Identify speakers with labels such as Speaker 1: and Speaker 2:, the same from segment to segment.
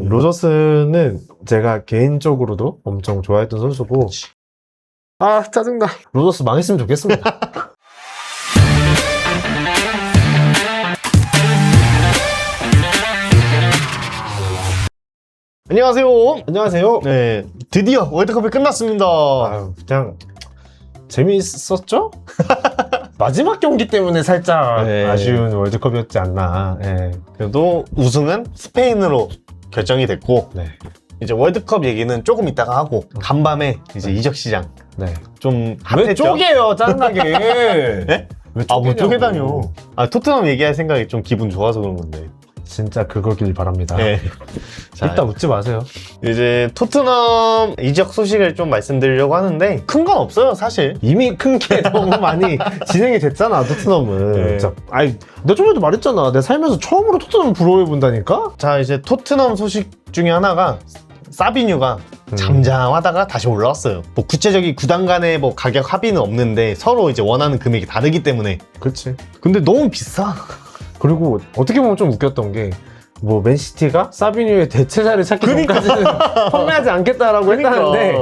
Speaker 1: 로저스는 제가 개인적으로도 엄청 좋아했던 선수고.
Speaker 2: 그치.
Speaker 1: 아, 짜증나. 로저스 망했으면 좋겠습니다.
Speaker 2: 안녕하세요.
Speaker 1: 안녕하세요.
Speaker 2: 네, 드디어 월드컵이 끝났습니다.
Speaker 1: 아유, 그냥 재미있었죠? 마지막 경기 때문에 살짝
Speaker 2: 네.
Speaker 1: 아쉬운 월드컵이었지 않나. 네.
Speaker 2: 그래도 우승은 스페인으로 결정이 됐고,
Speaker 1: 네.
Speaker 2: 이제 월드컵 얘기는 조금 이따가 하고, 간밤에 이제 이적 시장
Speaker 1: 네.
Speaker 2: 좀
Speaker 1: 왜
Speaker 2: 핫했죠?
Speaker 1: 쪼개요, 짜증나게.
Speaker 2: 네?
Speaker 1: 왜
Speaker 2: 아, 뭐
Speaker 1: 쪼개냐고.
Speaker 2: 쪼개다뇨. 아, 토트넘 얘기할 생각이 좀 기분 좋아서 그런 건데.
Speaker 1: 진짜 그거길 바랍니다.
Speaker 2: 네. 자,
Speaker 1: 이따 웃지 마세요.
Speaker 2: 이제 토트넘 이적 소식을 좀 말씀드리려고 하는데, 큰 건 없어요, 사실.
Speaker 1: 이미 큰 게 너무 많이 진행이 됐잖아, 토트넘은.
Speaker 2: 네.
Speaker 1: 진짜. 아니, 내가 저번에도 말했잖아. 내가 살면서 처음으로 토트넘을 부러워해본다니까?
Speaker 2: 자, 이제 토트넘 소식 중에 하나가, 사비뉴가 잠잠하다가 다시 올라왔어요. 뭐 구체적인 구단 간의 뭐 가격 합의는 없는데 서로 이제 원하는 금액이 다르기 때문에.
Speaker 1: 그치.
Speaker 2: 근데 너무 비싸.
Speaker 1: 그리고 어떻게 보면 좀 웃겼던 게, 뭐 맨시티가 사비뉴의 대체자를 찾기 전까지는 판매하지 않겠다라고 했다는데,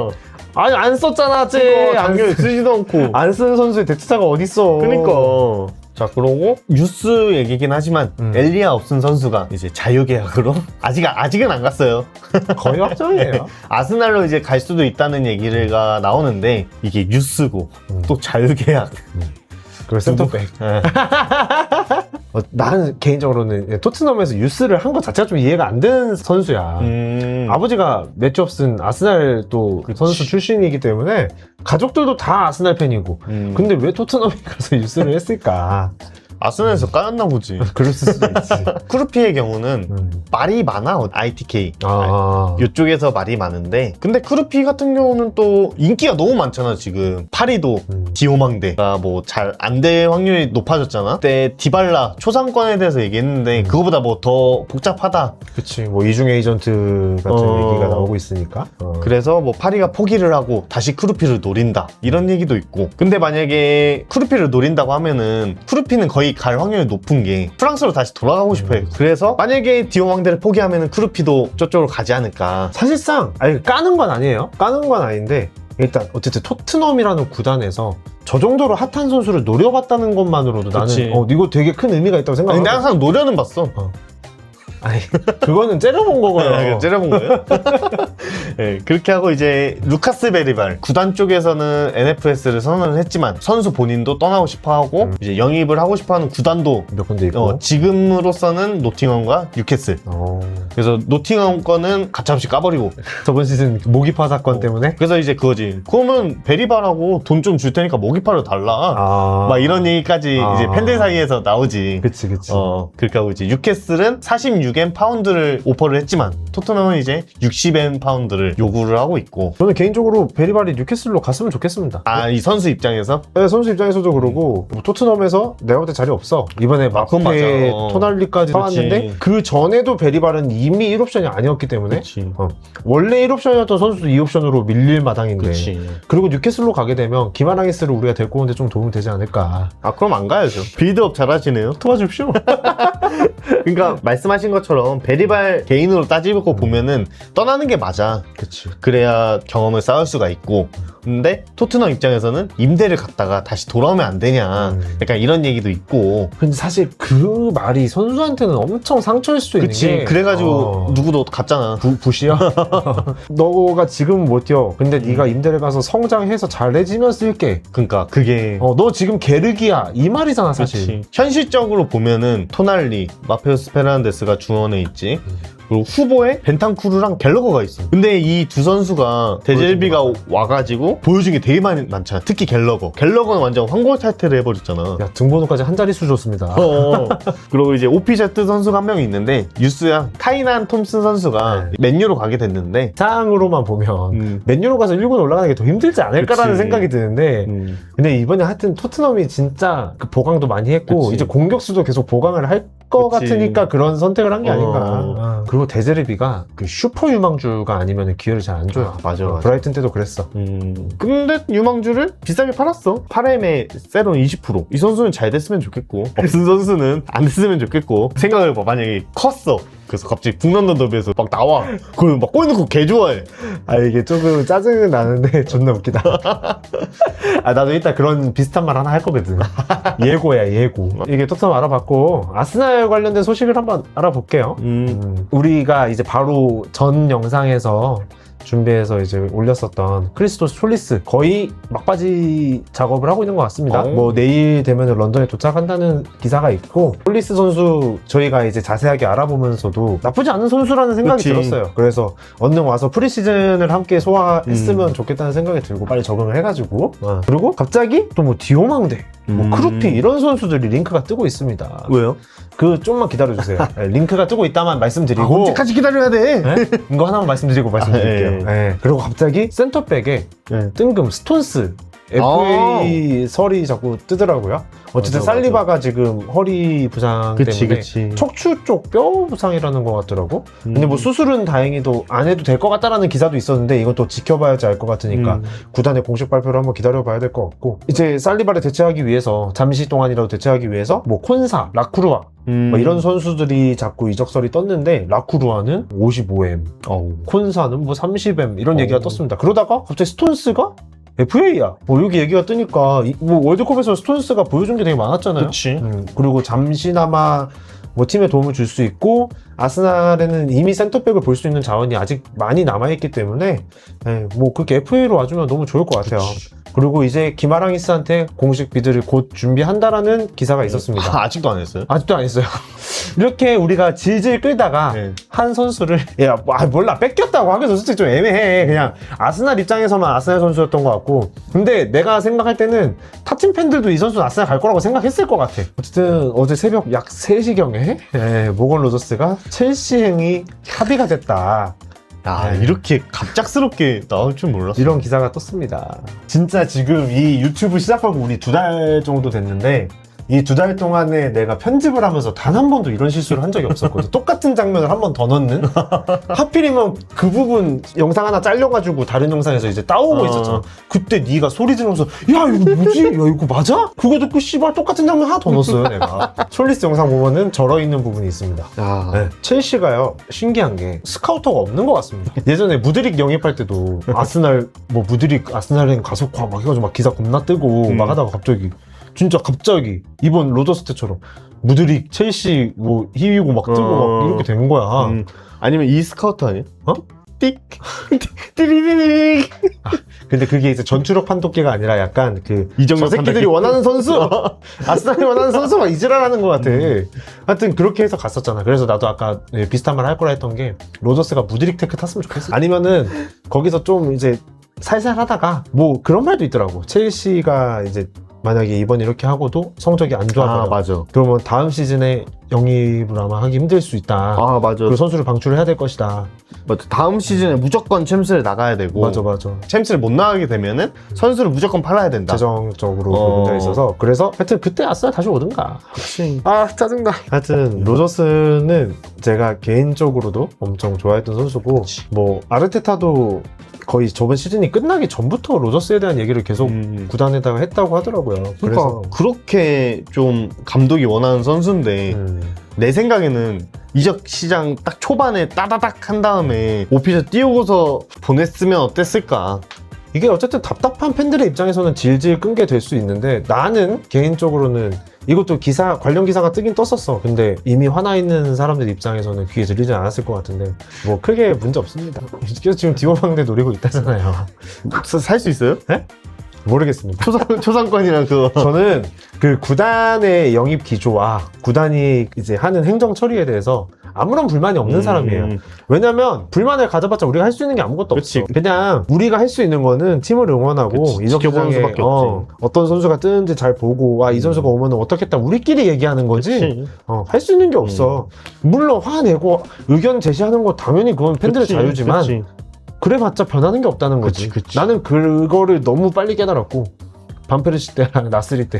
Speaker 1: 아니 안 썼잖아, 쟤.
Speaker 2: 작년에 쓰지도 않고.
Speaker 1: 안 쓰는 선수의 대체자가 어딨어.
Speaker 2: 그러니까. 자, 그러고 뉴스 얘기긴 하지만 엘리아 업슨 선수가 이제 자유계약으로 아직은 안 갔어요.
Speaker 1: 거의 확정이에요.
Speaker 2: 아스날로 이제 갈 수도 있다는 얘기가 나오는데 이게 뉴스고 또 자유계약.
Speaker 1: 그리고 센터백.
Speaker 2: 네.
Speaker 1: 나는 개인적으로는 토트넘에서 유스를 한 것 자체가 좀 이해가 안 되는 선수야. 아버지가 매치 업슨 아스날 또 선수 출신이기 때문에 가족들도 다 아스날 팬이고. 근데 왜 토트넘에 가서 유스를 했을까?
Speaker 2: 아스날에서 까였나 보지.
Speaker 1: 그럴 수도 있지.
Speaker 2: 크루피의 경우는 말이 많아. ITK 이쪽에서 말이 많은데, 근데 크루피 같은 경우는 또 인기가 너무 많잖아. 지금 파리도 디오망대가 뭐 잘 안 될 확률이 높아졌잖아. 그때 디발라 초상권에 대해서 얘기했는데 그거보다 뭐 더 복잡하다.
Speaker 1: 그치, 뭐 이중 에이전트 같은 얘기가 나오고 있으니까.
Speaker 2: 그래서 뭐 파리가 포기를 하고 다시 크루피를 노린다, 이런 얘기도 있고. 근데 만약에 크루피를 노린다고 하면은 크루피는 거의 갈 확률이 높은 게 프랑스로 다시 돌아가고 싶어요. 그래서 만약에 디오망대를 포기하면은 크루피도 저쪽으로 가지 않을까.
Speaker 1: 사실상 아니, 까는 건 아니에요. 까는 건 아닌데, 일단 어쨌든 토트넘이라는 구단에서 저 정도로 핫한 선수를 노려봤다는 것만으로도
Speaker 2: 그치.
Speaker 1: 나는 이거 되게 큰 의미가 있다고
Speaker 2: 근데
Speaker 1: 생각하고.
Speaker 2: 항상 노려는 봤어.
Speaker 1: 아니, 그거는 째려본 거고요.
Speaker 2: 째려본 거예요? 네, 그렇게 하고 이제 루카스 베리발 구단 쪽에서는 NFS를 선언을 했지만 선수 본인도 떠나고 싶어하고 이제 영입을 하고 싶어하는 구단도
Speaker 1: 몇 군데 있고.
Speaker 2: 지금으로서는 노팅엄과 뉴캐슬. 그래서 노팅엄 거는 가차없이 까버리고.
Speaker 1: 저번 시즌 모기파 사건 때문에.
Speaker 2: 그래서 이제 그거지. 그러면 베리발하고 돈 좀 줄 테니까 모기파로 달라. 막 이런 얘기까지 이제 팬들 사이에서 나오지.
Speaker 1: 그치.
Speaker 2: 그렇게 하고 이제 뉴캐슬은 46M 파운드를 오퍼를 했지만 토트넘은 이제 60M 파운드를 요구를 하고 있고.
Speaker 1: 저는 개인적으로 베리발이 뉴캐슬로 갔으면 좋겠습니다.
Speaker 2: 이 선수 입장에서?
Speaker 1: 네, 선수 입장에서도 그러고 뭐 토트넘에서 내가 볼 때 자리 없어. 이번에
Speaker 2: 그건
Speaker 1: 마페,
Speaker 2: 맞아.
Speaker 1: 토날리까지 나왔는데 그 전에도 베리발은 이미 1옵션이 아니었기 때문에 원래 1옵션이었던 선수도 2옵션으로 밀릴 마당인데. 그리고 뉴캐슬로 가게 되면 기마랑이스를 우리가 데리고 오는데 좀 도움이 되지 않을까.
Speaker 2: 그럼 안 가야죠. 빌드업 잘하시네요. 도와줍시오. 그러니까 말씀하신 것처럼 베리발 개인으로 따지고 보면은 떠나는 게 맞아.
Speaker 1: 그치.
Speaker 2: 그래야 경험을 쌓을 수가 있고. 근데 토트넘 입장에서는 임대를 갔다가 다시 돌아오면 안 되냐, 약간 이런 얘기도 있고.
Speaker 1: 근데 사실 그 말이 선수한테는 엄청 상처일 수 있는 게.
Speaker 2: 그래가지고 누구도 갔잖아.
Speaker 1: 부시야? 너가 지금 못 뛰어. 근데 네가 임대를 가서 성장해서 잘해지면 쓸게.
Speaker 2: 그러니까 그게
Speaker 1: 너 지금 게르기야, 이 말이잖아 사실.
Speaker 2: 그치. 현실적으로 보면은 토날리, 마페우스 페르난데스가 중원에 있지. 그리고 후보에 벤탄쿠르랑 갤러거가 있어. 근데 이 두 선수가 데젤비가 와가지고 보여준 게 되게 많잖아. 특히 갤러거는 완전 황골 탈퇴를 해버렸잖아.
Speaker 1: 야, 등번호까지 한 자릿수 줬습니다.
Speaker 2: 그리고 이제 오피제트 선수가 한 명이 있는데, 유스야 카이난 톰슨 선수가 맨유로 가게 됐는데,
Speaker 1: 상으로만 보면 맨유로 가서 1군 올라가는 게 더 힘들지 않을까라는 생각이 드는데, 근데 이번에 하여튼 토트넘이 진짜 그 보강도 많이 했고 이제 공격수도 계속 보강을 할 것 같으니까 그런 선택을 한 게 아닌가. 그리고 데제르비가 그 슈퍼 유망주가 아니면 기회를 잘 안 줘요.
Speaker 2: 맞아.
Speaker 1: 브라이튼 때도 그랬어.
Speaker 2: 근데 유망주를 비싸게 팔았어. 8M에 세론 20%. 이 선수는 잘 됐으면 좋겠고, 없은 선수는 안 됐으면 좋겠고. 생각을 해봐. 만약에 컸어. 그래서 갑자기 북런던 더비에서 막 나와. 그걸 막 꼬이는 거 개 좋아해.
Speaker 1: 아 이게 조금 짜증은 나는데 존나 웃기다. 아 나도 이따 그런 비슷한 말 하나 할 거거든. 예고야 예고. 이게 토트넘 알아봤고 아스날 관련된 소식을 한번 알아볼게요. 우리가 이제 바로 전 영상에서 준비해서 이제 올렸었던 크리스토스 촐리스 거의 막바지 작업을 하고 있는 것 같습니다. 뭐 내일 되면 런던에 도착한다는 기사가 있고 촐리스 선수 저희가 이제 자세하게 알아보면서도 나쁘지 않은 선수라는 생각이 들었어요. 그래서 얼른 와서 프리시즌을 함께 소화했으면 좋겠다는 생각이 들고 빨리 적응을 해가지고 그리고 갑자기 또 뭐 디오망대 뭐 크루피 이런 선수들이 링크가 뜨고 있습니다.
Speaker 2: 왜요?
Speaker 1: 그 좀만 기다려주세요. 네, 링크가 뜨고 있다만 말씀드리고
Speaker 2: 언제까지 기다려야 돼?
Speaker 1: 네? 이거 하나만 말씀드리고 말씀드릴게요. 네. 그리고 갑자기 센터백에 뜬금 스톤스 FA 설이 자꾸 뜨더라고요. 어쨌든
Speaker 2: 맞아.
Speaker 1: 살리바가 지금 허리 부상 때문에
Speaker 2: 그치.
Speaker 1: 척추 쪽 뼈 부상이라는 것 같더라고. 근데 뭐 수술은 다행히도 안 해도 될 것 같다라는 기사도 있었는데 이건 또 지켜봐야지 알 것 같으니까 구단의 공식 발표를 한번 기다려봐야 될 것 같고 이제 살리바를 대체하기 위해서 잠시 동안이라도 대체하기 위해서 뭐 콘사, 라쿠루아 뭐 이런 선수들이 자꾸 이적설이 떴는데 라쿠루아는 55M, 콘사는 뭐 30M 이런 얘기가 떴습니다. 그러다가 갑자기 스톤스가 FA야. 뭐 여기 얘기가 뜨니까 뭐 월드컵에서 스톤스가 보여준 게 되게 많았잖아요.
Speaker 2: 그치.
Speaker 1: 그리고 잠시나마 뭐 팀에 도움을 줄 수 있고 아스날에는 이미 센터백을 볼 수 있는 자원이 아직 많이 남아있기 때문에 뭐 그렇게 FA로 와주면 너무 좋을 것 같아요. 그리고 이제 기마랑이스한테 공식 비드를 곧 준비한다라는 기사가 있었습니다.
Speaker 2: 아직도 안 했어요?
Speaker 1: 아직도 안 했어요. 이렇게 우리가 질질 끌다가 한 선수를 몰라 뺏겼다고 하기도 솔직히 좀 애매해. 그냥 아스날 입장에서만 아스날 선수였던 것 같고 근데 내가 생각할 때는 타팀 팬들도 이 선수는 아스날 갈 거라고 생각했을 것 같아. 어쨌든 어제 새벽 약 3시경에 모건 로저스가 첼시행이 합의가 됐다.
Speaker 2: 이렇게 갑작스럽게 나올 줄 몰랐어.
Speaker 1: 이런 기사가 떴습니다. 진짜 지금 이 유튜브 시작하고 우리 2달 정도 됐는데 이 2달 동안에 내가 편집을 하면서 단 한 번도 이런 실수를 한 적이 없었거든. 똑같은 장면을 한 번 더 넣는? 하필이면 그 부분 영상 하나 잘려가지고 다른 영상에서 이제 따오고 있었잖아. 그때 네가 소리 지르면서 야 이거 뭐지? 야 이거 맞아? 그거 듣고 씨발 똑같은 장면 하나 더 넣었어요 내가. 촐리스 영상 보면은 절어있는 부분이 있습니다. 네. 첼시가요 신기한 게 스카우터가 없는 것 같습니다. 예전에 무드릭 영입할 때도 아스날 뭐 무드릭 아스날행 가속화 막 해가지고 막 기사 겁나 뜨고 막 하다가 갑자기 이번 로저스 때처럼 무드릭 첼시 뭐 희위고 막 뜨고 막 이렇게 된 거야.
Speaker 2: 아니면 이 스카우트 아니야? 띡
Speaker 1: 띠리리릭. 근데 그게 이제 전투력 판독기가 아니라 약간 그 저 새끼들이 원하는 선수 아스날이 원하는 선수가 이지랄하는 것 같아. 하여튼 그렇게 해서 갔었잖아. 그래서 나도 아까 비슷한 말 할 거라 했던 게 로저스가 무드릭 테크 탔으면 좋겠어. 아니면은 거기서 좀 이제 살살 하다가 뭐 그런 말도 있더라고. 첼시가 이제 만약에 이번 이렇게 하고도 성적이 안 좋아져요.
Speaker 2: 맞아.
Speaker 1: 그러면 다음 시즌에 영입을 아마 하기 힘들 수 있다.
Speaker 2: 맞아.
Speaker 1: 그 선수를 방출을 해야 될 것이다.
Speaker 2: 맞아. 다음 시즌에 무조건 챔스를 나가야 되고.
Speaker 1: 맞아.
Speaker 2: 챔스를 못 나가게 되면은 선수를 무조건 팔아야 된다.
Speaker 1: 재정적으로 문제가 있어서. 그래서 하여튼 그때 아스날 다시 오든가.
Speaker 2: 그치.
Speaker 1: 짜증나. 하여튼 로저스는 제가 개인적으로도 엄청 좋아했던 선수고 뭐 아르테타도 거의 저번 시즌이 끝나기 전부터 로저스에 대한 얘기를 계속 구단에다가 했다고 하더라고요.
Speaker 2: 그래서 그렇게 좀 감독이 원하는 선수인데 내 생각에는 이적 시장 딱 초반에 따다닥 한 다음에 오피셜 띄우고서 보냈으면 어땠을까.
Speaker 1: 이게 어쨌든 답답한 팬들의 입장에서는 질질 끈 게 될 수 있는데 나는 개인적으로는 이것도 관련 기사가 뜨긴 떴었어. 근데 이미 화나 있는 사람들 입장에서는 귀에 들리지 않았을 것 같은데 뭐 크게 문제 없습니다. 그래서 지금 디오방대 노리고 있다잖아요.
Speaker 2: 살 수 있어요?
Speaker 1: 네? 모르겠습니다.
Speaker 2: 초상권이랑 그거.
Speaker 1: 저는 그 구단의 영입 기조와 구단이 이제 하는 행정 처리에 대해서 아무런 불만이 없는 사람이에요. 왜냐면 불만을 가져봤자 우리가 할 수 있는 게 아무것도 없어. 그냥 우리가 할 수 있는 거는 팀을 응원하고 이적
Speaker 2: 지켜보는
Speaker 1: 시장에
Speaker 2: 수밖에 없지.
Speaker 1: 어떤 선수가 뜨는지 잘 보고 이 선수가 오면 어떻겠다 우리끼리 얘기하는 거지. 할 수 있는 게 없어. 물론 화내고 의견 제시하는 거 당연히 그건 팬들의 자유지만 그래봤자 변하는 게 없다는 거지. 나는 그거를 너무 빨리 깨달았고 반페르시 때랑 나스리 때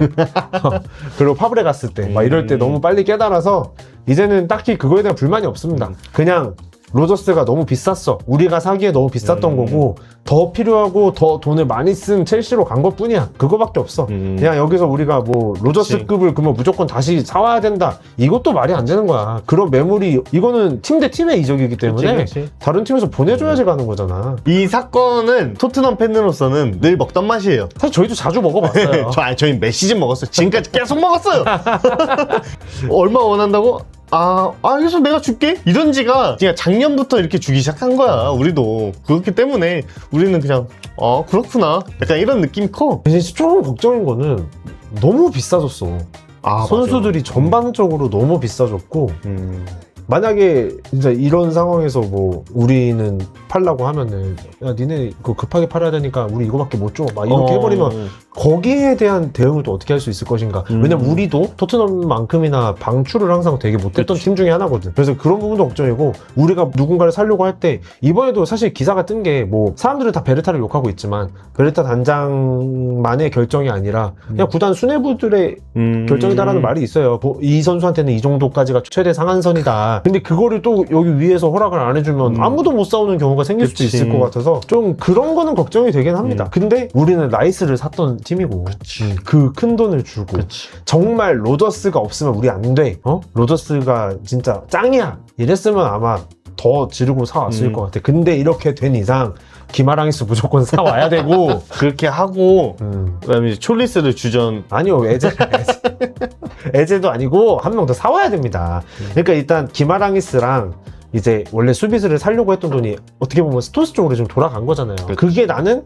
Speaker 1: 그리고 파브레가스 때 막 이럴 때 너무 빨리 깨달아서 이제는 딱히 그거에 대한 불만이 없습니다. 그냥 로저스가 너무 비쌌어. 우리가 사기에 너무 비쌌던 거고 더 필요하고 더 돈을 많이 쓴 첼시로 간 것뿐이야. 그거밖에 없어. 그냥 여기서 우리가 뭐 로저스급을 그러면 무조건 다시 사와야 된다. 이것도 말이 안 되는 거야. 그런 매물이 이거는 팀 대 팀의 이적이기 때문에
Speaker 2: 그치.
Speaker 1: 다른 팀에서 보내줘야지 가는 거잖아.
Speaker 2: 이 사건은 토트넘 팬으로서는 늘 먹던 맛이에요.
Speaker 1: 사실 저희도 자주 먹어봤어요.
Speaker 2: 저희 몇 시즌 먹었어요. 지금까지 계속 먹었어요. 얼마 원한다고? 그래서 내가 줄게? 이런 지가 그냥 작년부터 이렇게 주기 시작한 거야, 우리도. 그렇기 때문에 우리는 그냥, 그렇구나. 약간 이런 느낌이 커.
Speaker 1: 진짜 조금 걱정인 거는 너무 비싸졌어. 선수들이 전반적으로 너무 비싸졌고, 만약에 진짜 이런 상황에서 뭐 우리는 팔라고 하면은 야 니네 그거 급하게 팔아야 되니까 우리 이거밖에 못 줘 막 이렇게 해버리면 거기에 대한 대응을 또 어떻게 할 수 있을 것인가. 왜냐면 우리도 토트넘만큼이나 방출을 항상 되게 못했던 팀 중에 하나거든. 그래서 그런 부분도 걱정이고, 우리가 누군가를 살려고 할 때 이번에도 사실 기사가 뜬 게 뭐 사람들은 다 베르타를 욕하고 있지만 베르타 단장만의 결정이 아니라 그냥 구단 수뇌부들의 결정이다라는 말이 있어요. 이 선수한테는 이 정도까지가 최대 상한선이다. 근데 그거를 또 여기 위에서 허락을 안 해주면 아무도 못 싸우는 경우가 생길 수도 있을 것 같아서 좀 그런 거는 걱정이 되긴 합니다. 근데 우리는 라이스를 샀던 팀이고 그 큰 돈을 주고 정말 로저스가 없으면 우리 안 돼. 로저스가 진짜 짱이야 이랬으면 아마 더 지르고 사왔을 것 같아. 근데 이렇게 된 이상 기마랑이스 무조건 사와야 되고
Speaker 2: 그렇게 하고 그다음에 이제 촐리스를 주전.
Speaker 1: 아니요, 에제도 아니고 한 명 더 사와야 됩니다. 그러니까 일단 기마랑이스랑 이제 원래 수비수를 살려고 했던 돈이 어떻게 보면 스토스 쪽으로 좀 돌아간 거잖아요. 그게 나는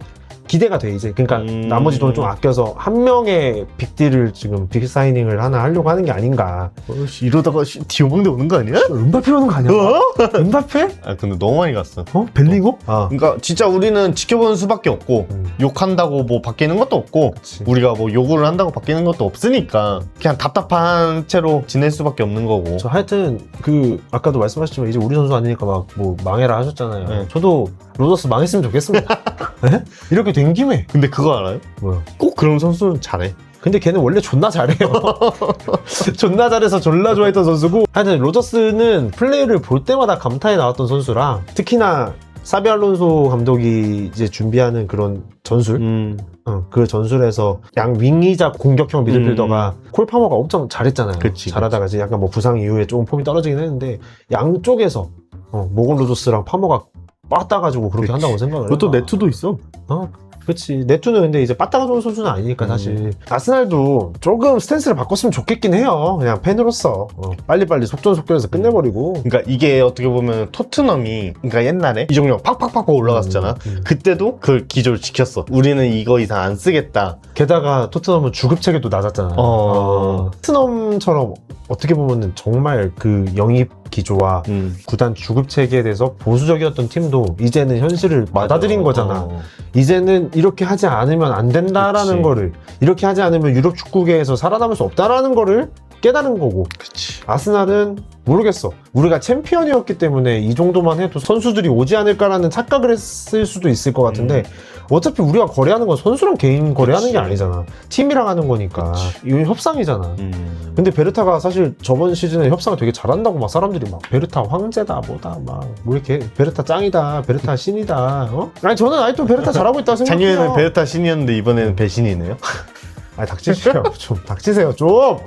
Speaker 1: 기대가 돼 이제. 그러니까 나머지 돈을 좀 아껴서 한 명의 빅딜을 지금 빅 사이닝을 하나 하려고 하는 게 아닌가.
Speaker 2: 이러다가 디오봉대 오는 거 아니야?
Speaker 1: 은바페 오는 거 아니야? 은바페?
Speaker 2: 근데 너무 많이 갔어.
Speaker 1: 벨링어?
Speaker 2: 그러니까 진짜 우리는 지켜보는 수밖에 없고 욕한다고 뭐 바뀌는 것도 없고 우리가 뭐 요구를 한다고 바뀌는 것도 없으니까 그냥 답답한 채로 지낼 수밖에 없는 거고.
Speaker 1: 하여튼 아까도 말씀하셨지만 이제 우리 선수 아니니까 막 뭐 망해라 하셨잖아요. 네. 저도 로저스 망했으면 좋겠습니다. 네? 이렇게 된 김에.
Speaker 2: 근데 그거 알아요?
Speaker 1: 뭐요?
Speaker 2: 꼭 그런 선수는 잘해.
Speaker 1: 근데 걔는 원래 존나 잘해요. 존나 잘해서 졸라 좋아했던 선수고. 하여튼 로저스는 플레이를 볼 때마다 감탄이 나왔던 선수라, 특히나 사비 알론소 감독이 이제 준비하는 그런 전술, 그 전술에서 양 윙이자 공격형 미드필더가 콜 파머가 엄청 잘했잖아요. 잘하다가 이제 약간 뭐 부상 이후에 조금 폼이 떨어지긴 했는데 양쪽에서 모건 로저스랑 파머가 빠따가지고 그렇게 한다고 생각을 해요.
Speaker 2: 그것도 네트도 있어.
Speaker 1: 그렇지. 네투는 근데 이제 빠따가 좋은 선수는 아니니까 사실. 아스날도 조금 스탠스를 바꿨으면 좋겠긴 해요. 그냥 팬으로서 빨리빨리 속전속결해서 끝내버리고.
Speaker 2: 그러니까 이게 어떻게 보면 토트넘이 그러니까 옛날에 이정력 팍팍팍 올라갔었잖아. 그때도 그 기조를 지켰어. 우리는 이거 이상 안 쓰겠다.
Speaker 1: 게다가 토트넘은 주급 체계도 낮았잖아요. 토트넘처럼 어떻게 보면은 정말 그 영입 기조와 구단 주급 체계에 대해서 보수적이었던 팀도 이제는 현실을 받아들인 거잖아. 이제는 이렇게 하지 않으면 안 된다라는 거를, 이렇게 하지 않으면 유럽 축구계에서 살아남을 수 없다라는 거를 깨달은 거고. 아스날은 모르겠어. 우리가 챔피언이었기 때문에 이 정도만 해도 선수들이 오지 않을까라는 착각을 했을 수도 있을 것 같은데 어차피 우리가 거래하는 건 선수랑 개인 거래하는 게 아니잖아. 팀이랑 하는 거니까. 이건 협상이잖아. 근데 베르타가 사실 저번 시즌에 협상을 되게 잘한다고 막 사람들이 막 베르타 황제다 뭐다 막 뭐 이렇게 베르타 짱이다, 베르타 신이다. 아니 저는 아직도 베르타 잘하고 있다고 생각해요.
Speaker 2: 작년에는 베르타 신이었는데 이번에는 배신이네요.
Speaker 1: 닥치세요. 좀 닥치세요 좀.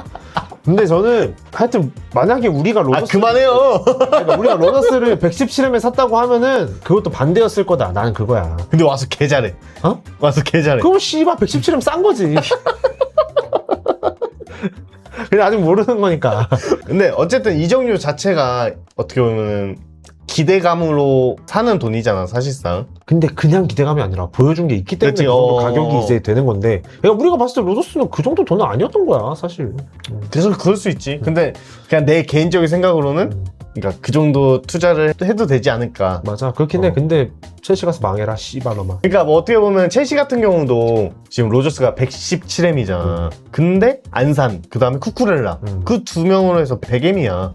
Speaker 1: 근데 저는 하여튼 만약에 우리가 로저스
Speaker 2: 그만해요.
Speaker 1: 그러니까 우리가 로저스를 117M에 샀다고 하면은 그것도 반대였을 거다. 나는 그거야.
Speaker 2: 근데 와서 개 잘해. 와서 개 잘해.
Speaker 1: 그럼 씨발 117M 싼 거지. 근데 아직 모르는 거니까.
Speaker 2: 근데 어쨌든 이적료 자체가 어떻게 보면 기대감으로 사는 돈이잖아 사실상.
Speaker 1: 근데 그냥 기대감이 아니라 보여준 게 있기 때문에 그 정도 가격이 이제 되는 건데, 그러니까 우리가 봤을 때 로저스는 그 정도 돈은 아니었던 거야 사실.
Speaker 2: 그래서 그럴 수 있지. 근데 그냥 내 개인적인 생각으로는 그러니까 그 정도 투자를 해도 되지 않을까.
Speaker 1: 맞아, 그렇긴 해. 근데 첼시 가서 망해라 씨발놈아.
Speaker 2: 그러니까 뭐 어떻게 보면 첼시 같은 경우도 지금 로저스가 117M이잖아. 근데 안산, 그 다음에 쿠쿠렐라, 그 두 명으로 해서 100M이야.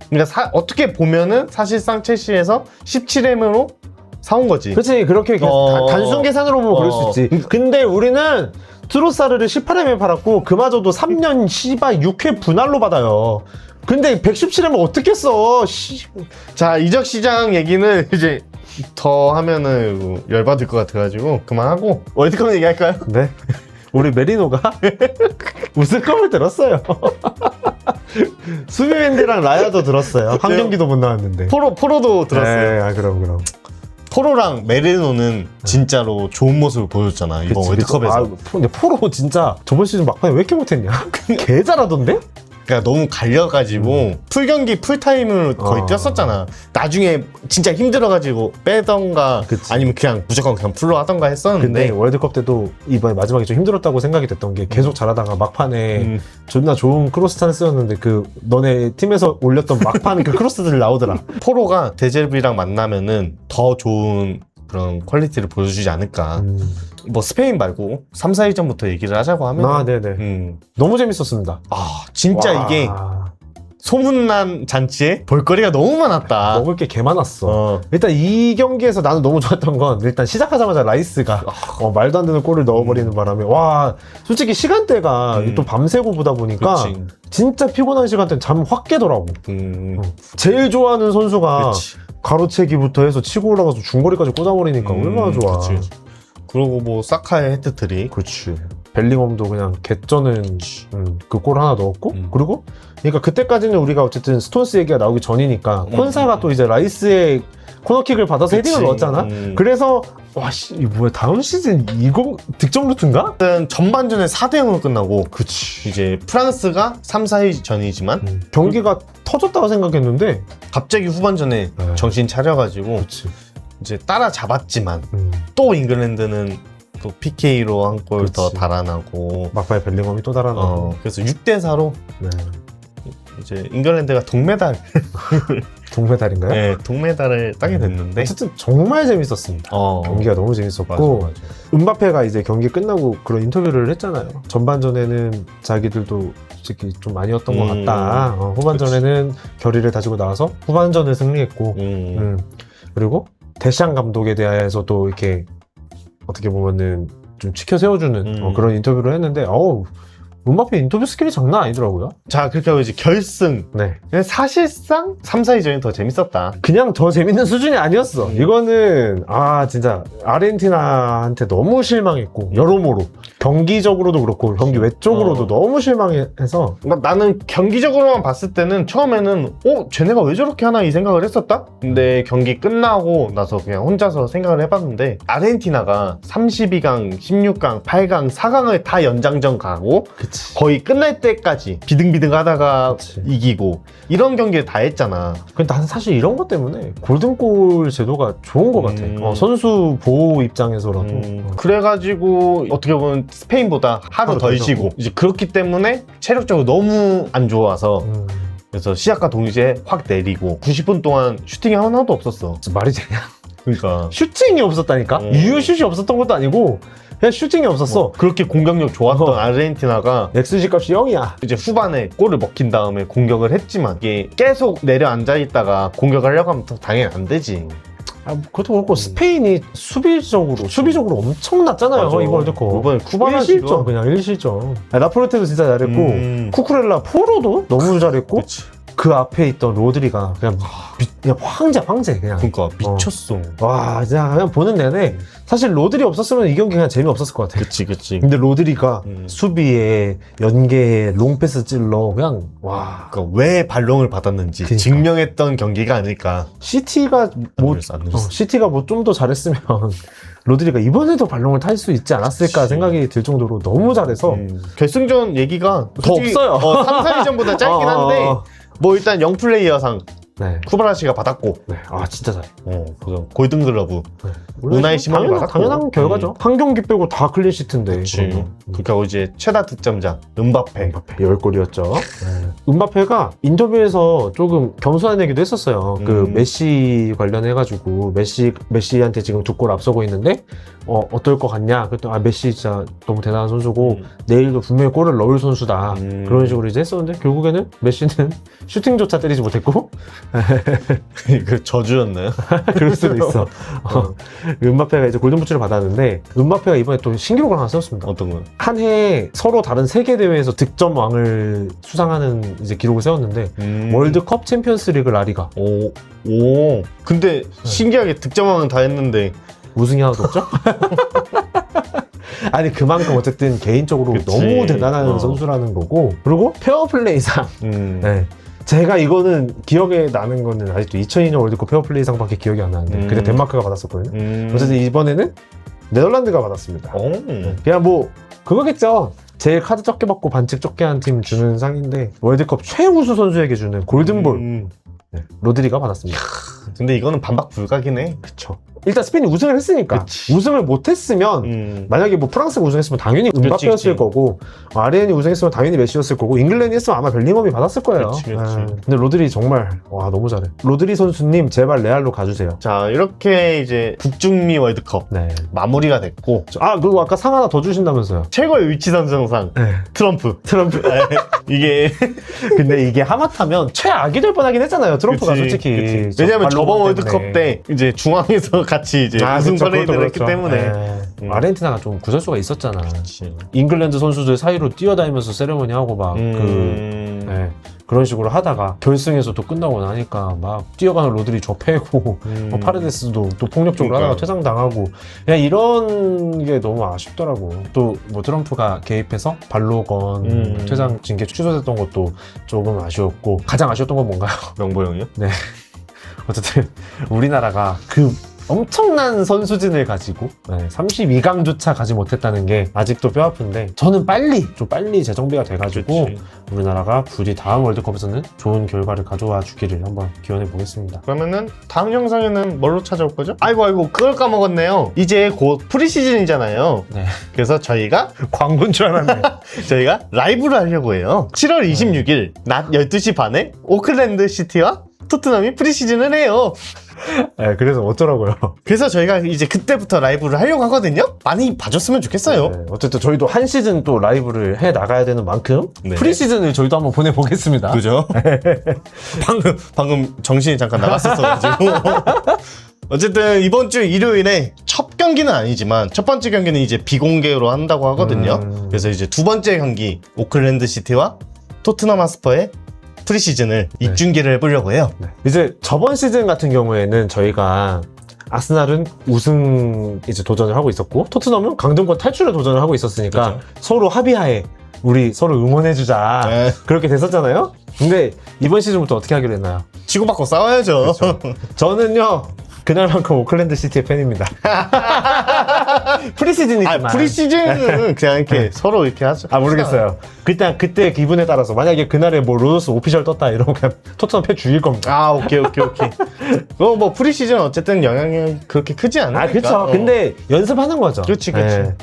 Speaker 2: 그러니까 어떻게 보면은 사실상 첼시에서 17M으로 사온 거지.
Speaker 1: 그렇지, 그렇게 단순 계산으로 보면 그럴 수 있지. 근데 우리는 트로사르를 18M에 팔았고 그마저도 3년 씨발 6회 분할로 받아요. 근데 117이면 어떻겠어.
Speaker 2: 자, 이적 시장 얘기는 이제 더 하면은 열받을 것 같아가지고 그만하고 월드컵 얘기할까요?
Speaker 1: 네. 우리 메리노가 우승컵을 들었어요. 수비맨디랑 라야도 들었어요. 한 경기도 못 나왔는데.
Speaker 2: 포로도 들었어요.
Speaker 1: 네, 그럼.
Speaker 2: 포로랑 메리노는 진짜로 좋은 모습을 보여줬잖아, 이번 월드컵에서.
Speaker 1: 근데 포로 진짜 저번 시즌 막판에 왜 이렇게 못했냐? 개 잘하던데?
Speaker 2: 그러니까 너무 갈려가지고 풀경기 풀타임을 거의 뛰었었잖아. 나중에 진짜 힘들어가지고 빼던가
Speaker 1: 그치.
Speaker 2: 아니면 그냥 무조건 그냥 풀로 하던가 했었는데.
Speaker 1: 근데 월드컵 때도 이번에 마지막에 좀 힘들었다고 생각이 됐던 게 계속 잘하다가 막판에 존나 좋은 크로스 찬스였는데 그 너네 팀에서 올렸던 막판 그 크로스들 나오더라.
Speaker 2: 포로가 데젤비랑 만나면은 더 좋은 그런 퀄리티를 보여주지 않을까. 뭐 스페인 말고 3, 4일전부터 얘기를 하자고 하면
Speaker 1: 네네. 너무 재밌었습니다.
Speaker 2: 진짜
Speaker 1: 와.
Speaker 2: 이게 소문난 잔치에 볼거리가 너무 많았다.
Speaker 1: 먹을 게 개 많았어. 일단 이 경기에서 나는 너무 좋았던 건 일단 시작하자마자 라이스가 말도 안 되는 골을 넣어버리는 바람에 와 솔직히 시간대가 또 밤새고 보다 보니까
Speaker 2: 그치.
Speaker 1: 진짜 피곤한 시간대는 잠 확 깨더라고. 제일 좋아하는 선수가
Speaker 2: 그치.
Speaker 1: 가로채기부터 해서 치고 올라가서 중거리까지 꽂아버리니까 얼마나 좋아.
Speaker 2: 그치. 그리고 뭐 사카의 헤트트릭.
Speaker 1: 그렇지. 벨링엄도 그냥 개쩌는 그 골 하나 넣었고 그리고 그러니까 그때까지는 우리가 어쨌든 스톤스 얘기가 나오기 전이니까 콘사가 또 이제 라이스의 코너킥을 받아서 헤딩을 넣었잖아. 그래서 와씨 이거 뭐야 다음 시즌 이거 득점 루트인가?
Speaker 2: 전반전에 4대0으로 끝나고
Speaker 1: 그치.
Speaker 2: 이제 프랑스가 3, 4일 전이지만
Speaker 1: 경기가 터졌다고 생각했는데
Speaker 2: 갑자기 후반전에 정신 차려가지고
Speaker 1: 그치.
Speaker 2: 이제 따라잡았지만 또 잉글랜드는 또 PK로 한 골 더 달아나고
Speaker 1: 막판에 벨링엄이 또 달아나고
Speaker 2: 그래서 6대4로 이제 잉글랜드가 동메달
Speaker 1: 동메달인가요?
Speaker 2: 네, 동메달을 따게 됐는데
Speaker 1: 어쨌든 정말 재밌었습니다. 경기가 너무 재밌었고
Speaker 2: 맞아.
Speaker 1: 음바페가 이제 경기 끝나고 그런 인터뷰를 했잖아요. 전반전에는 자기들도 솔직히 좀 아니었던 것 같다. 후반전에는 결의를 다지고 나와서 후반전을 승리했고 그리고 데샹 감독에 대해서도 이렇게 어떻게 보면은 좀 치켜 세워주는 그런 인터뷰를 했는데 음바페 인터뷰 스킬이 장난 아니더라고요.
Speaker 2: 자, 그렇게 하고 이제 결승.
Speaker 1: 네.
Speaker 2: 사실상 3, 4위전이 더 재밌었다.
Speaker 1: 그냥 더 재밌는 수준이 아니었어. 이거는 진짜 아르헨티나한테 너무 실망했고 여러모로 경기적으로도 그렇고 경기 외적으로도 너무 실망해서
Speaker 2: 나는 경기적으로만 봤을 때는 처음에는 쟤네가 왜 저렇게 하나 이 생각을 했었다? 근데 경기 끝나고 나서 그냥 혼자서 생각을 해봤는데 아르헨티나가 32강, 16강, 8강, 4강을 다 연장전 가고
Speaker 1: 그치.
Speaker 2: 거의 끝날 때까지 비등비등 하다가 이기고 이런 경기를 다 했잖아.
Speaker 1: 근데 나는 사실 이런 것 때문에 골든골 제도가 좋은 것 같아. 선수 보호 입장에서라도.
Speaker 2: 그래가지고 어떻게 보면 스페인보다 하루 덜 쉬고 이제 그렇기 때문에 체력적으로 너무 안 좋아서 그래서 시작과 동시에 확 내리고 90분 동안 슈팅이 하나도 없었어.
Speaker 1: 말이 되냐?
Speaker 2: 그러니까
Speaker 1: 슈팅이 없었다니까? 유효슛이 없었던 것도 아니고 그냥 슈팅이 없었어.
Speaker 2: 그렇게 공격력 좋았던 아르헨티나가
Speaker 1: XG 값이 0이야.
Speaker 2: 이제 후반에 골을 먹힌 다음에 공격을 했지만 이게 계속 내려앉아 있다가 공격하려고 하면 당연히 안 되지.
Speaker 1: 그것도 그렇고 스페인이 수비적으로 엄청 났잖아요. 이번 월드컵.
Speaker 2: 이번에 쿠바라시가
Speaker 1: 1실점 그냥 1실점. 라포르테도 진짜 잘했고 쿠쿠렐라 포로도 너무 잘했고
Speaker 2: 그치.
Speaker 1: 그 앞에 있던 로드리가 그냥 황제 그냥.
Speaker 2: 그러니까 미쳤어.
Speaker 1: 와 진짜 그냥 보는 내내 사실 로드리 없었으면 이 경기 그냥 재미없었을 것 같아.
Speaker 2: 그치.
Speaker 1: 근데 로드리가 수비에 연계에 롱패스 찔러 그냥 와.
Speaker 2: 그러니까 왜 발롱을 받았는지
Speaker 1: 그러니까.
Speaker 2: 증명했던 경기가 아닐까.
Speaker 1: 시티가 뭐 좀 더 잘했으면 로드리가 이번에도 발롱을 탈 수 있지 않았을까 생각이 들 정도로 너무 잘해서
Speaker 2: 결승전 얘기가
Speaker 1: 더 없어요.
Speaker 2: 3, 4위전보다 짧긴 한데 뭐 일단 영플레이어상 쿠바라시가 받았고
Speaker 1: 진짜 잘해.
Speaker 2: 그래서 골든글러브 우나이 시몬이 받았고
Speaker 1: 당연한 결과죠. 한 경기 빼고 다 클린시트인데.
Speaker 2: 그렇게 하고 이제 최다 득점자 음바페
Speaker 1: 10골이었죠. 음바페가 인터뷰에서 조금 겸손한 얘기도 했었어요. 그 메시 관련해가지고 메시한테 지금 2골 앞서고 있는데 어떨 것 같냐? 그랬더니 메시 진짜 너무 대단한 선수고 내일도 분명히 골을 넣을 선수다. 그런 식으로 이제 했었는데 결국에는 메시는 슈팅조차 때리지 못했고
Speaker 2: 그 저주였나요?
Speaker 1: 그럴 수도 있어. 음바페가 이제 골든부츠를 받았는데 음바페가 이번에 또 신기록을 하나 세웠습니다.
Speaker 2: 어떤 거요?
Speaker 1: 한 해 서로 다른 세계 대회에서 득점왕을 수상하는 이제 기록을 세웠는데 월드컵, 챔피언스리그, 라리가
Speaker 2: 오. 근데 신기하게 득점왕은 다 했는데
Speaker 1: 우승이 하나도 없죠? 아니 그만큼 어쨌든 개인적으로
Speaker 2: 그치.
Speaker 1: 너무 대단한 선수라는 거고 그리고 페어플레이상 네. 제가 이거는 기억에 나는 거는 아직도 2002년 월드컵 페어플레이상밖에 기억이 안 나는데 그때 덴마크가 받았었거든요. 어쨌든 이번에는 네덜란드가 받았습니다. 네. 그냥 뭐 그거겠죠. 제일 카드 적게 받고 반칙 적게 한 팀 주는 상인데 월드컵 최우수 선수에게 주는 골든볼 네. 로드리가 받았습니다.
Speaker 2: 근데 이거는 반박 불가긴 해.
Speaker 1: 그쵸. 일단 스페인이 우승을 했으니까
Speaker 2: 그치.
Speaker 1: 우승을 못했으면 만약에 뭐 프랑스가 우승했으면 당연히 음바페였을 거고 아르헨이 우승했으면 당연히 메시였을 거고 잉글랜드 했으면 아마 벨링엄이 받았을 거예요.
Speaker 2: 그치.
Speaker 1: 근데 로드리 정말 와 너무 잘해. 로드리 선수님 제발 레알로 가주세요.
Speaker 2: 자 이렇게 이제 북중미 월드컵
Speaker 1: 네.
Speaker 2: 마무리가 됐고
Speaker 1: 아 그리고 아까 상 하나 더 주신다면서요.
Speaker 2: 최고의 위치 선정상
Speaker 1: 네.
Speaker 2: 트럼프 이게
Speaker 1: 근데 이게 하마터면 최악이 될 뻔하긴 했잖아요. 트럼프가 솔직히.
Speaker 2: 왜냐면 저번
Speaker 1: 때문에.
Speaker 2: 월드컵 때 이제 중앙에서 같이 이제 우승
Speaker 1: 그쵸,
Speaker 2: 퍼레이드를
Speaker 1: 그것도
Speaker 2: 했기 때문에
Speaker 1: 아르헨티나가 좀 구설수가 있었잖아.
Speaker 2: 그치.
Speaker 1: 잉글랜드 선수들 사이로 뛰어다니면서 세레머니 하고 막 네, 그런 식으로 하다가 결승에서 또 끝나고 나니까 막 뛰어가는 로드리 좁혀고 파레데스도 또 폭력적으로 하다가 퇴장당하고 그냥 이런 게 너무 아쉽더라고. 또 뭐 트럼프가 개입해서 발로건 퇴장 징계 취소됐던 것도 조금 아쉬웠고 가장 아쉬웠던 건 뭔가요?
Speaker 2: 명보형이요?
Speaker 1: 네. 어쨌든 우리나라가 그 엄청난 선수진을 가지고 32강조차 가지 못했다는 게 아직도 뼈아픈데 저는 좀 빨리 재정비가 돼가지고
Speaker 2: 그치.
Speaker 1: 우리나라가 부디 다음 월드컵에서는 좋은 결과를 가져와 주기를 한번 기원해 보겠습니다.
Speaker 2: 그러면은 다음 영상에는 뭘로 찾아올 거죠? 아이고 그걸 까먹었네요. 이제 곧 프리시즌이잖아요.
Speaker 1: 네.
Speaker 2: 그래서 저희가
Speaker 1: 광고인 줄 알았네.
Speaker 2: 저희가 라이브를 하려고 해요. 7월 26일 낮 12시 반에 오클랜드 시티와 토트넘이 프리시즌을 해요.
Speaker 1: 네, 그래서 어쩌라고요.
Speaker 2: 그래서 저희가 이제 그때부터 라이브를 하려고 하거든요. 많이 봐줬으면 좋겠어요.
Speaker 1: 네, 어쨌든 저희도 한 시즌 또 라이브를 해 나가야 되는 만큼
Speaker 2: 네.
Speaker 1: 프리시즌을 저희도 한번 보내보겠습니다.
Speaker 2: 그죠? 방금 정신이 잠깐 나갔었어가지고. 어쨌든 이번 주 일요일에 첫 경기는 아니지만 첫 번째 경기는 이제 비공개로 한다고 하거든요. 그래서 이제 두 번째 경기 오클랜드 시티와 토트넘 하스퍼의 프리시즌을 입중계를 해보려고 해요.
Speaker 1: 네. 이제 저번 시즌 같은 경우에는 저희가 아스날은 우승 이제 도전을 하고 있었고 토트넘은 강등권 탈출에 도전을 하고 있었으니까
Speaker 2: 그렇죠.
Speaker 1: 서로 합의하에 우리 서로 응원해주자
Speaker 2: 네.
Speaker 1: 그렇게 됐었잖아요. 근데 이번 시즌부터 어떻게 하기로 했나요?
Speaker 2: 치고받고 싸워야죠.
Speaker 1: 그렇죠. 저는요 그날만큼 오클랜드 시티의 팬입니다. 프리시즌이지만
Speaker 2: 프리시즌은 그냥 이렇게 서로 이렇게 하죠.
Speaker 1: 모르겠어요. 그때 기분에 따라서 만약에 그날에 뭐 로더스 오피셜 떴다 이러면 그냥 토트넘 팬 죽일 겁니다.
Speaker 2: 오케이. 뭐 프리시즌 어쨌든 영향이 그렇게 크지 않으니까.
Speaker 1: 그렇죠. 근데 연습하는 거죠.
Speaker 2: 그렇지.
Speaker 1: 네.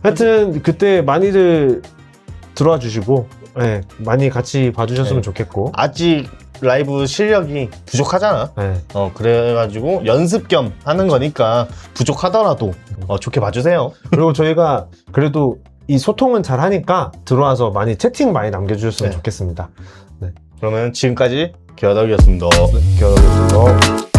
Speaker 1: 하여튼 그때 많이들 들어와 주시고 많이 같이 봐주셨으면 좋겠고
Speaker 2: 아직 라이브 실력이 부족하잖아.
Speaker 1: 네.
Speaker 2: 그래가지고 연습 겸 하는 거니까 부족하더라도 좋게 봐주세요.
Speaker 1: 그리고 저희가 그래도 이 소통은 잘 하니까 들어와서 많이 채팅 많이 남겨주셨으면 좋겠습니다.
Speaker 2: 그러면 지금까지 기아덕이었습니다.
Speaker 1: 기아덕이었습니다.